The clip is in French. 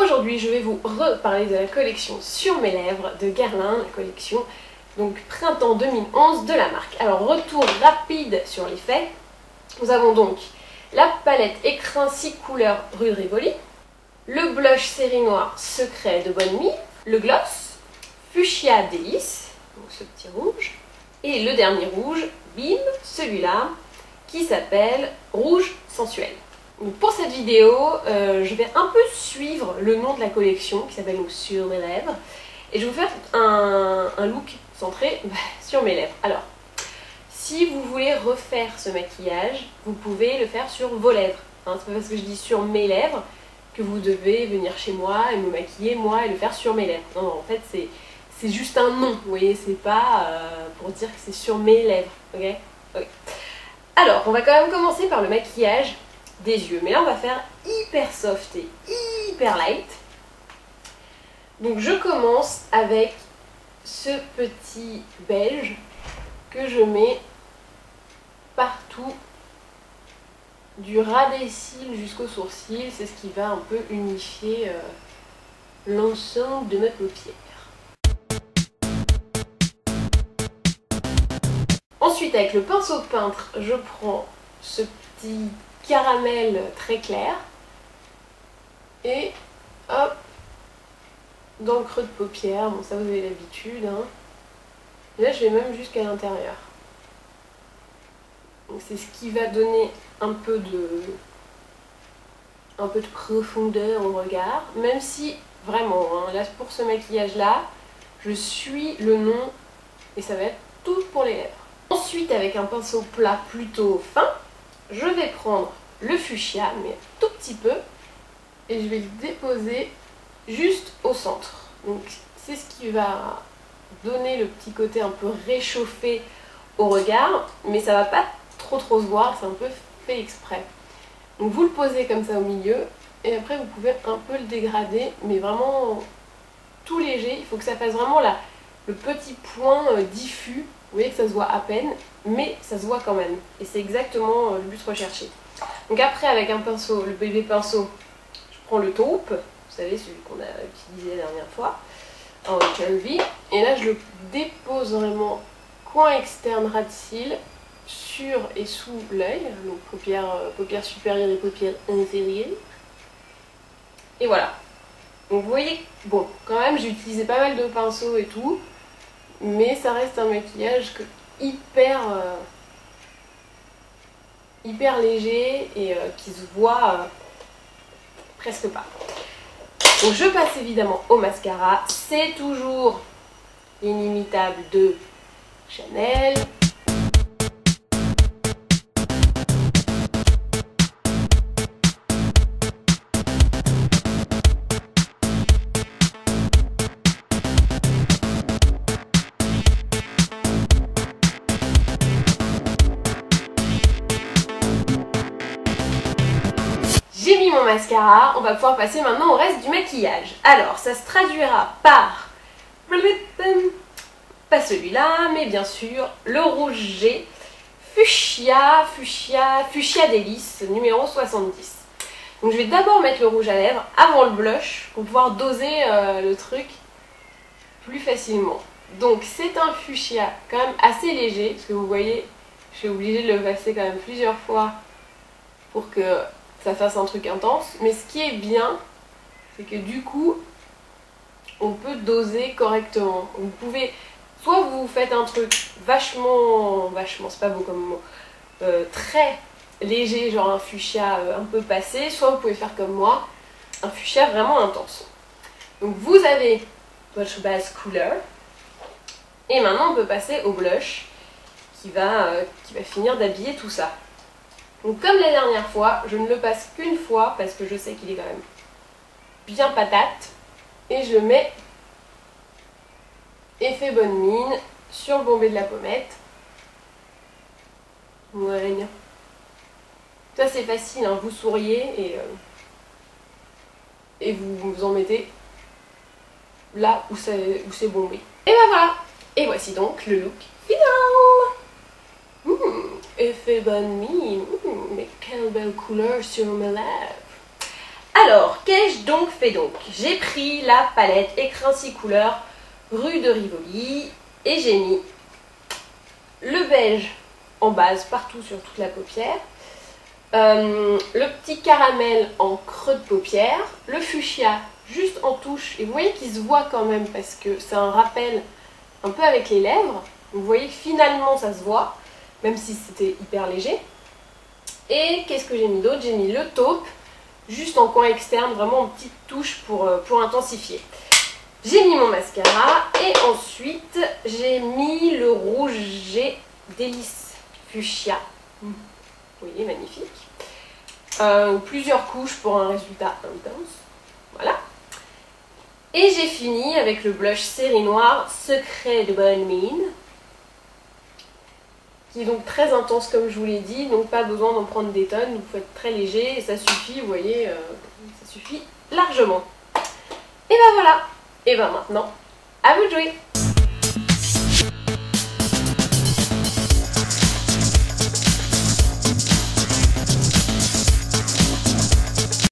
Aujourd'hui, je vais vous reparler de la collection Sur mes lèvres de Guerlain, la collection donc printemps 2011 de la marque. Alors, retour rapide sur les faits. Nous avons donc la palette écrin 6 couleurs Rue de Rivoli, le blush série noire Secret de Bonne Mie, le gloss Fuchsia Délice, donc ce petit rouge, et le dernier rouge, bim, celui-là, qui s'appelle Rouge Sensuel. Donc pour cette vidéo, je vais un peu suivre le nom de la collection qui s'appelle Sur mes lèvres, et je vais vous faire un look centré sur mes lèvres. Alors, si vous voulez refaire ce maquillage, vous pouvez le faire sur vos lèvres. Hein, c'est pas parce que je dis sur mes lèvres que vous devez venir chez moi et me maquiller moi et le faire sur mes lèvres. Non, non, en fait c'est juste un nom, vous voyez, c'est pas pour dire que c'est sur mes lèvres, ok, ok. Alors, on va quand même commencer par le maquillage des yeux, mais là on va faire hyper soft et hyper light. Donc je commence avec ce petit beige que je mets partout du ras des cils jusqu'au sourcil. C'est ce qui va un peu unifier l'ensemble de ma paupière. Ensuite, avec le pinceau de peintre, je prends ce petit caramel très clair et hop, dans le creux de paupière. Bon, ça vous avez l'habitude, hein. Et là, je vais même jusqu'à l'intérieur. Donc c'est ce qui va donner un peu de profondeur au regard, même si vraiment, hein, là pour ce maquillage là, je suis le nom et ça va être tout pour les lèvres. Ensuite, avec un pinceau plat plutôt fin, je vais prendre le fuchsia, mais un tout petit peu, et je vais le déposer juste au centre. Donc c'est ce qui va donner le petit côté un peu réchauffé au regard, mais ça va pas trop se voir, c'est un peu fait exprès. Donc vous le posez comme ça au milieu, et après vous pouvez un peu le dégrader, mais vraiment tout léger. Il faut que ça fasse vraiment le petit point diffus. Vous voyez que ça se voit à peine, mais ça se voit quand même. Et c'est exactement le but recherché. Donc après, avec un pinceau, le bébé pinceau, je prends le taupe, vous savez, celui qu'on a utilisé la dernière fois, en Calvi. Et là, je le dépose vraiment coin externe ras de cils, sur et sous l'œil, donc paupières supérieures et paupières inférieures. Et voilà. Donc vous voyez, bon, quand même, j'ai utilisé pas mal de pinceaux et tout, mais ça reste un maquillage hyper léger et qui se voit presque pas. Donc je passe évidemment au mascara. C'est toujours l'inimitable de Chanel. J'ai mis mon mascara, on va pouvoir passer maintenant au reste du maquillage. Alors, ça se traduira par, pas celui-là, mais bien sûr, le rouge G, Fuchsia Délice, numéro 70. Donc je vais d'abord mettre le rouge à lèvres avant le blush, pour pouvoir doser le truc plus facilement. Donc c'est un fuchsia quand même assez léger, parce que vous voyez, je suis obligée de le passer quand même plusieurs fois pour que ça fasse un truc intense. Mais ce qui est bien, c'est que du coup, on peut doser correctement. Vous pouvez, soit vous faites un truc vachement, c'est pas beau comme mot, très léger, genre un fuchsia un peu passé, soit vous pouvez faire comme moi, un fuchsia vraiment intense. Donc vous avez votre base couleur, et maintenant on peut passer au blush qui va finir d'habiller tout ça. Donc comme la dernière fois, je ne le passe qu'une fois parce que je sais qu'il est quand même bien patate, et je mets effet bonne mine sur le bombé de la pommette. Voilà. Ça c'est facile, hein, vous souriez et vous en mettez là où c'est bombé. Et ben voilà. Et voici donc le look final. Effet bonne mine. Mais quelle belle couleur sur mes lèvres. Alors, qu'ai-je donc fait donc? J'ai pris la palette écrin 6 couleurs Rue de Rivoli et j'ai mis le beige en base partout sur toute la paupière, le petit caramel en creux de paupière, le fuchsia juste en touche, et vous voyez qu'il se voit quand même parce que c'est un rappel un peu avec les lèvres. Vous voyez que finalement ça se voit, même si c'était hyper léger. Et qu'est-ce que j'ai mis d'autre? J'ai mis le taupe, juste en coin externe, vraiment en petite touche pour intensifier. J'ai mis mon mascara et ensuite j'ai mis le rouget délice fuchsia. Vous voyez, magnifique. Plusieurs couches pour un résultat intense. Voilà. Et j'ai fini avec le blush série noire Secret de bonne mine, qui est donc très intense comme je vous l'ai dit, donc pas besoin d'en prendre des tonnes, vous faites très léger et ça suffit, vous voyez, ça suffit largement. Et ben voilà, et ben maintenant, à vous de jouer!